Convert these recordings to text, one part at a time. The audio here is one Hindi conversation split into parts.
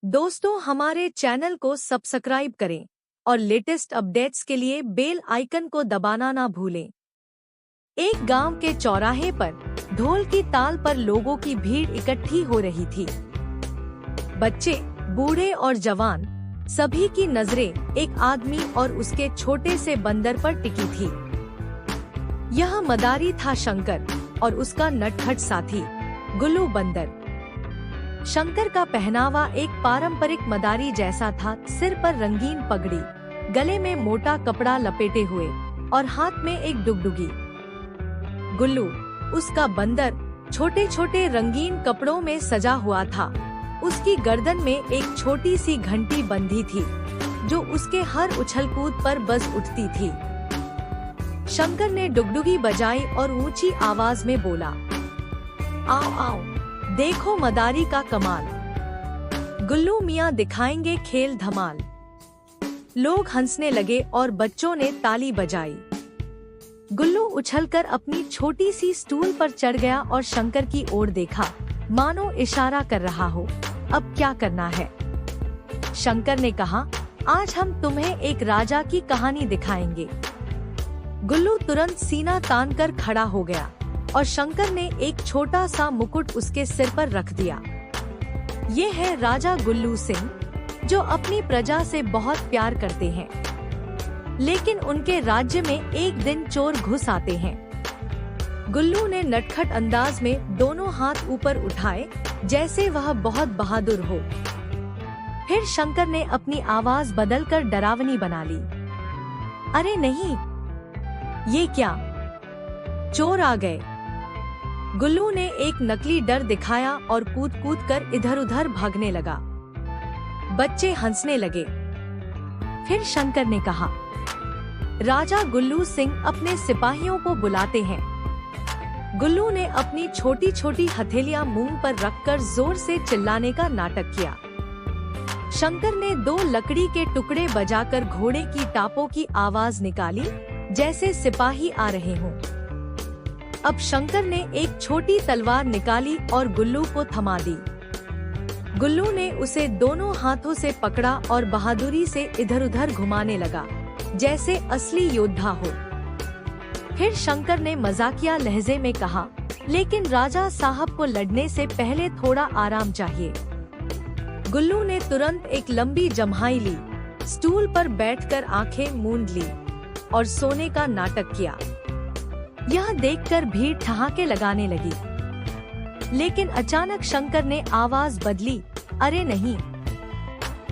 दोस्तों, हमारे चैनल को सब्सक्राइब करें और लेटेस्ट अपडेट्स के लिए बेल आइकन को दबाना ना भूलें। एक गांव के चौराहे पर ढोल की ताल पर लोगों की भीड़ इकट्ठी हो रही थी। बच्चे, बूढ़े और जवान, सभी की नजरें एक आदमी और उसके छोटे से बंदर पर टिकी थी। यह मदारी था शंकर और उसका नटखट साथी गुल्लू बंदर। शंकर का पहनावा एक पारंपरिक मदारी जैसा था, सिर पर रंगीन पगड़ी, गले में मोटा कपड़ा लपेटे हुए और हाथ में एक डुगडुगी। गुल्लू, उसका बंदर, छोटे छोटे रंगीन कपड़ों में सजा हुआ था। उसकी गर्दन में एक छोटी सी घंटी बंधी थी जो उसके हर उछलकूद पर बज उठती थी। शंकर ने डुगडुगी बजाई और ऊंची आवाज में बोला, आओ आओ, देखो मदारी का कमाल, गुल्लू मियाँ दिखाएंगे खेल धमाल। लोग हंसने लगे और बच्चों ने ताली बजाई। गुल्लू उछलकर अपनी छोटी सी स्टूल पर चढ़ गया और शंकर की ओर देखा, मानो इशारा कर रहा हो, अब क्या करना है। शंकर ने कहा, आज हम तुम्हें एक राजा की कहानी दिखाएंगे। गुल्लू तुरंत सीना तानकर खड़ा हो गया और शंकर ने एक छोटा सा मुकुट उसके सिर पर रख दिया। ये है राजा गुल्लू सिंह, जो अपनी प्रजा से बहुत प्यार करते हैं, लेकिन उनके राज्य में एक दिन चोर घुस आते हैं। गुल्लू ने नटखट अंदाज में दोनों हाथ ऊपर उठाए जैसे वह बहुत बहादुर हो। फिर शंकर ने अपनी आवाज बदलकर डरावनी बना ली, अरे नहीं, ये क्या, चोर आ गए। गुल्लू ने एक नकली डर दिखाया और कूद कूद कर इधर उधर भागने लगा। बच्चे हंसने लगे। फिर शंकर ने कहा, राजा गुल्लू सिंह अपने सिपाहियों को बुलाते हैं। गुल्लू ने अपनी छोटी छोटी हथेलियां मुंह पर रखकर जोर से चिल्लाने का नाटक किया। शंकर ने दो लकड़ी के टुकड़े बजाकर घोड़े की टापों की आवाज निकाली जैसे सिपाही आ रहे हों। अब शंकर ने एक छोटी तलवार निकाली और गुल्लू को थमा दी। गुल्लू ने उसे दोनों हाथों से पकड़ा और बहादुरी से इधर उधर घुमाने लगा जैसे असली योद्धा हो। फिर शंकर ने मजाकिया लहजे में कहा, लेकिन राजा साहब को लड़ने से पहले थोड़ा आराम चाहिए। गुल्लू ने तुरंत एक लंबी जम्हाई ली, स्टूल पर बैठकर आंखें मूंद ली और सोने का नाटक किया। यह देखकर भीड़ ठहाके लगाने लगी। लेकिन अचानक शंकर ने आवाज बदली, अरे नहीं,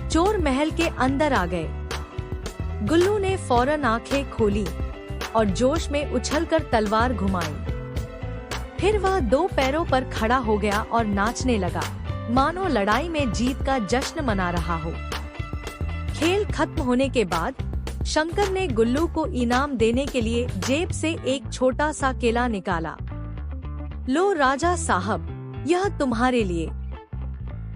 चोर महल के अंदर आ गए। गुल्लू ने फौरन आंखें खोली और जोश में उछलकर तलवार घुमाई। फिर वह दो पैरों पर खड़ा हो गया और नाचने लगा, मानो लड़ाई में जीत का जश्न मना रहा हो। खेल खत्म होने के बाद शंकर ने गुल्लू को इनाम देने के लिए जेब से एक छोटा सा केला निकाला। लो राजा साहब, यह तुम्हारे लिए।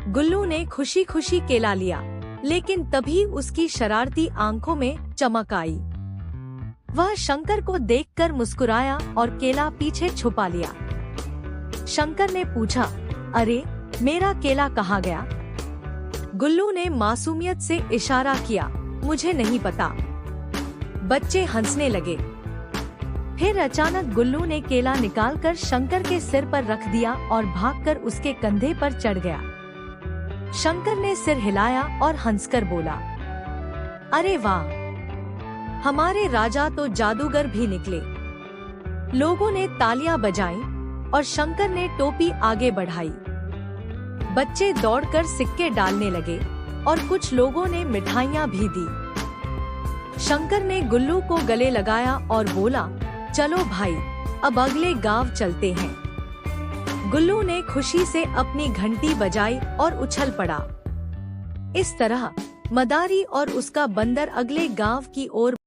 गुल्लू ने खुशी खुशी केला लिया, लेकिन तभी उसकी शरारती आंखों में चमक आई। वह शंकर को देखकर मुस्कुराया और केला पीछे छुपा लिया। शंकर ने पूछा, अरे मेरा केला कहाँ गया? गुल्लू ने मासूमियत से इशारा किया, मुझे नहीं पता। बच्चे हंसने लगे। फिर अचानक गुल्लू ने केला निकालकर शंकर के सिर पर रख दिया और भागकर उसके कंधे पर चढ़ गया। शंकर ने सिर हिलाया और हंसकर बोला, अरे वाह, हमारे राजा तो जादूगर भी निकले। लोगों ने तालियां बजाईं और शंकर ने टोपी आगे बढ़ाई। बच्चे दौड़कर सिक्के डालने लगे और कुछ लोगों ने मिठाइयां भी दी। शंकर ने गुल्लू को गले लगाया और बोला, चलो भाई, अब अगले गांव चलते हैं। गुल्लू ने खुशी से अपनी घंटी बजाई और उछल पड़ा। इस तरह मदारी और उसका बंदर अगले गांव की ओर